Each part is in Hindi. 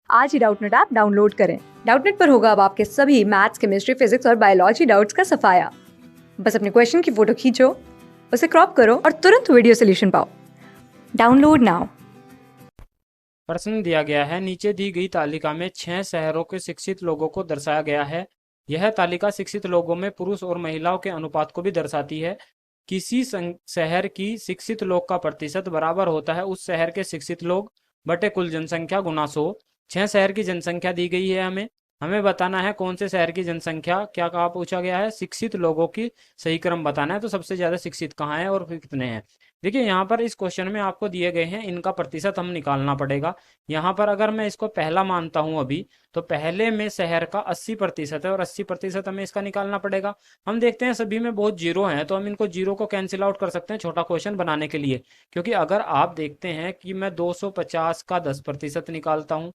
आज ही डाउटनेट ऐप डाउनलोड करें। डाउटनेट पर होगा अब आपके सभी मैथ्स, केमिस्ट्री, फिजिक्स और बायोलॉजी डाउट्स का सफाया। बस अपने क्वेश्चन की फोटो खींचो, उसे क्रॉप करो और तुरंत वीडियो सोल्यूशन पाओ। Download now. प्रश्न दिया गया है, नीचे दी गई तालिका में 6 शहरों के शिक्षित लोगों को दर्शाया गया है। यह तालिका शिक्षित लोगों में पुरुष और महिलाओं के अनुपात को भी दर्शाती है। किसी शहर की शिक्षित लोग का प्रतिशत बराबर होता है उस शहर के शिक्षित लोग बटे कुल जनसंख्या गुना 100। 6 शहर की जनसंख्या दी गई है, हमें हमें बताना है कौन से शहर की जनसंख्या, क्या कहा पूछा गया है, शिक्षित लोगों की सही क्रम बताना है। तो सबसे ज्यादा शिक्षित कहाँ है और फिर कितने हैं। देखिए यहाँ पर इस क्वेश्चन में आपको दिए गए हैं, इनका प्रतिशत हम निकालना पड़ेगा। यहाँ पर अगर मैं इसको पहला मानता हूँ अभी, तो पहले में शहर का 80% है और 80% हमें इसका निकालना पड़ेगा। हम देखते हैं सभी में बहुत जीरो हैं, तो हम इनको जीरो को कैंसिल आउट कर सकते हैं छोटा क्वेश्चन बनाने के लिए। क्योंकि अगर आप देखते हैं कि मैं 250 का 10% निकालता हूँ,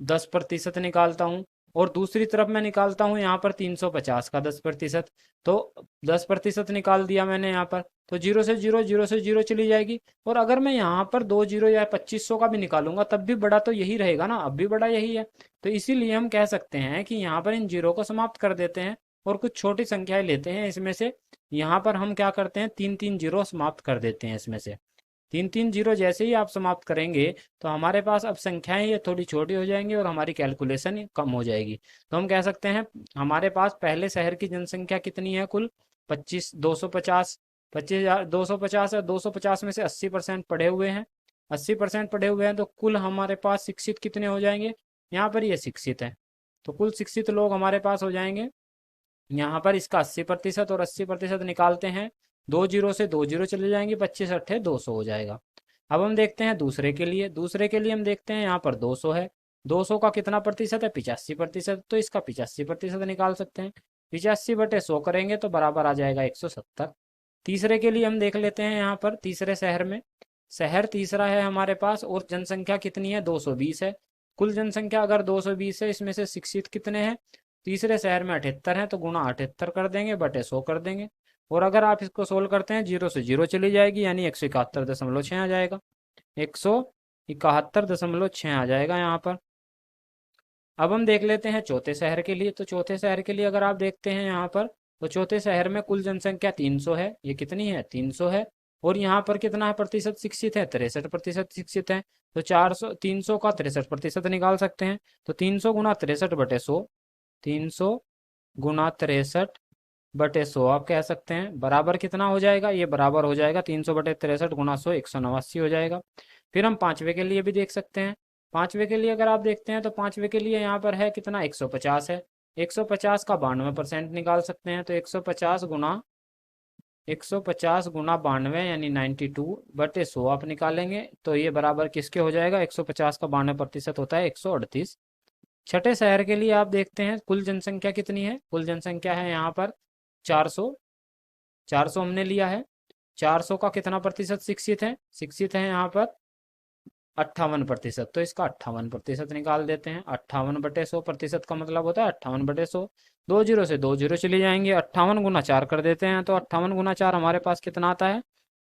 10% निकालता हूँ, और दूसरी तरफ मैं निकालता हूँ यहाँ पर 350 का 10%। तो 10% निकाल दिया मैंने यहाँ पर, तो जीरो से जीरो, जीरो से जीरो चली जाएगी। और अगर मैं यहाँ पर 2 जीरो या 2500 का भी निकालूंगा तब भी बड़ा तो यही रहेगा ना, अब भी बड़ा यही है। तो इसीलिए हम कह सकते हैं कि यहाँ पर इन जीरो को समाप्त कर देते हैं और कुछ छोटी संख्याएं लेते हैं इसमें से। यहाँ पर हम क्या करते हैं, 3 3 जीरो समाप्त कर देते हैं इसमें से। 3 3 जीरो जैसे ही आप समाप्त करेंगे तो हमारे पास अब संख्याएं ये थोड़ी छोटी हो जाएंगी और हमारी कैलकुलेशन कम हो जाएगी। तो हम कह सकते हैं हमारे पास पहले शहर की जनसंख्या कितनी है, कुल 250, 25,000, 250 है। 250 में से 80% पढ़े हुए हैं, 80% पढ़े हुए हैं, तो कुल हमारे पास शिक्षित कितने हो जाएंगे, यहाँ पर ये शिक्षित है तो कुल शिक्षित लोग हमारे पास हो जाएंगे। यहाँ पर इसका 80% और 80% निकालते हैं, 2 जीरो से 2 जीरो चले जाएंगे, 25 अट्ठे 200 हो जाएगा। अब हम देखते हैं दूसरे के लिए, हम देखते हैं यहाँ पर 200 है। 200 का कितना प्रतिशत है, 85%, तो इसका 85% निकाल सकते हैं। 85/100 करेंगे तो बराबर आ जाएगा 170। तीसरे के लिए हम देख लेते हैं, यहाँ पर तीसरे शहर में, शहर तीसरा है हमारे पास और जनसंख्या कितनी है, 220 है। कुल जनसंख्या अगर 220 है, इसमें से शिक्षित कितने हैं, तीसरे शहर में 78 है, तो गुणा 78 कर देंगे बटे 100 कर देंगे। और अगर आप इसको सोल्व करते हैं, जीरो से जीरो चली जाएगी, यानी 171.6 आ जाएगा, 171.6 आ जाएगा यहाँ पर। अब हम देख लेते हैं चौथे शहर के लिए, तो चौथे शहर के लिए अगर आप देखते हैं यहाँ पर, तो चौथे शहर में कुल जनसंख्या 300 है, ये कितनी है, 300 है। और यहाँ पर कितना है प्रतिशत शिक्षित है, 63% शिक्षित है। तो 300 का 63% निकाल सकते हैं। तो 300 गुना 63/100, 300 गुना 63/100 आप कह सकते हैं बराबर कितना हो जाएगा, ये बराबर हो जाएगा 300/63 गुना 100, 189 हो जाएगा। फिर हम पांचवे के लिए भी देख सकते हैं। पांचवे के लिए अगर आप देखते हैं, तो पांचवे के लिए यहाँ पर है कितना, 150 है। 150 का 92% निकाल सकते हैं, तो 150 गुना 92 यानी 92/100 आप निकालेंगे, तो ये बराबर किसके हो जाएगा, 150 का 92% होता है 138। छठे शहर के लिए आप देखते हैं, कुल जनसंख्या कितनी है, कुल जनसंख्या है यहाँ पर 400, 400 हमने लिया है। 400 का कितना प्रतिशत शिक्षित है, शिक्षित है यहाँ पर 58%, तो इसका 58% निकाल देते हैं। 58/100 प्रतिशत का मतलब होता है 58/100। 2 जीरो से 2 जीरो चली जाएंगे, 58 गुना 4 कर देते हैं, तो 58 गुना 4 हमारे पास कितना आता है,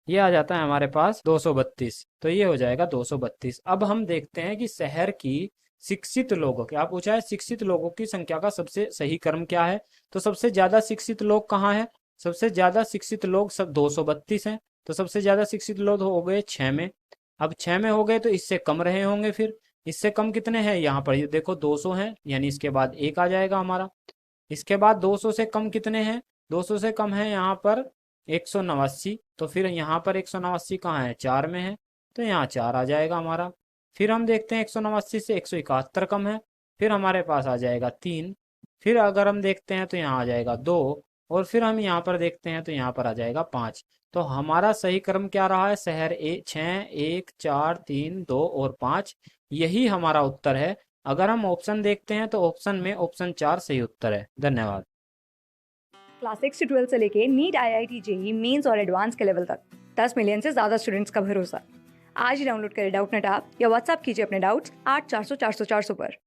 ये आ जाता है हमारे पास 232। तो ये हो जाएगा 232। अब हम देखते हैं कि शहर की शिक्षित लोगों, क्या पूछा है, शिक्षित लोगों की संख्या का सबसे सही क्रम क्या है। तो सबसे ज्यादा शिक्षित लोग कहाँ है, सबसे ज्यादा शिक्षित लोग सब 232 हैं। तो सबसे ज्यादा शिक्षित लोग हो गए 6 में। अब 6 में हो गए तो इससे कम रहे होंगे, फिर इससे कम कितने हैं, यहाँ पर ये देखो 200 है, यानी इसके बाद एक आ जाएगा हमारा। इसके बाद 200 से कम कितने हैं, 200 से कम है यहाँ पर 189। तो फिर यहाँ पर 189 कहाँ है, 4 में है, तो यहाँ 4 आ जाएगा हमारा। फिर हम देखते हैं 189 से 171 कम है, फिर हमारे पास आ जाएगा 3। फिर अगर हम देखते हैं तो यहाँ आ जाएगा 2, और फिर हम यहाँ पर देखते हैं तो यहाँ पर आ जाएगा 5। तो हमारा सही क्रम क्या रहा है, शहर 6, 1, 4, 3, 2 और 5, यही हमारा उत्तर है। अगर हम ऑप्शन देखते हैं तो ऑप्शन में ऑप्शन 4 सही उत्तर है। धन्यवाद। क्लास 6 से 12 से लेके नीट, IIT, जेईई मेंस और एडवांस के लेवल तक 10 मिलियन से ज्यादा स्टूडेंट्स का भरोसा। आज ही डाउनलोड करें डाउटनेट ऐप या व्हाट्सएप कीजिए अपने डाउट्स 8400 400 400 पर।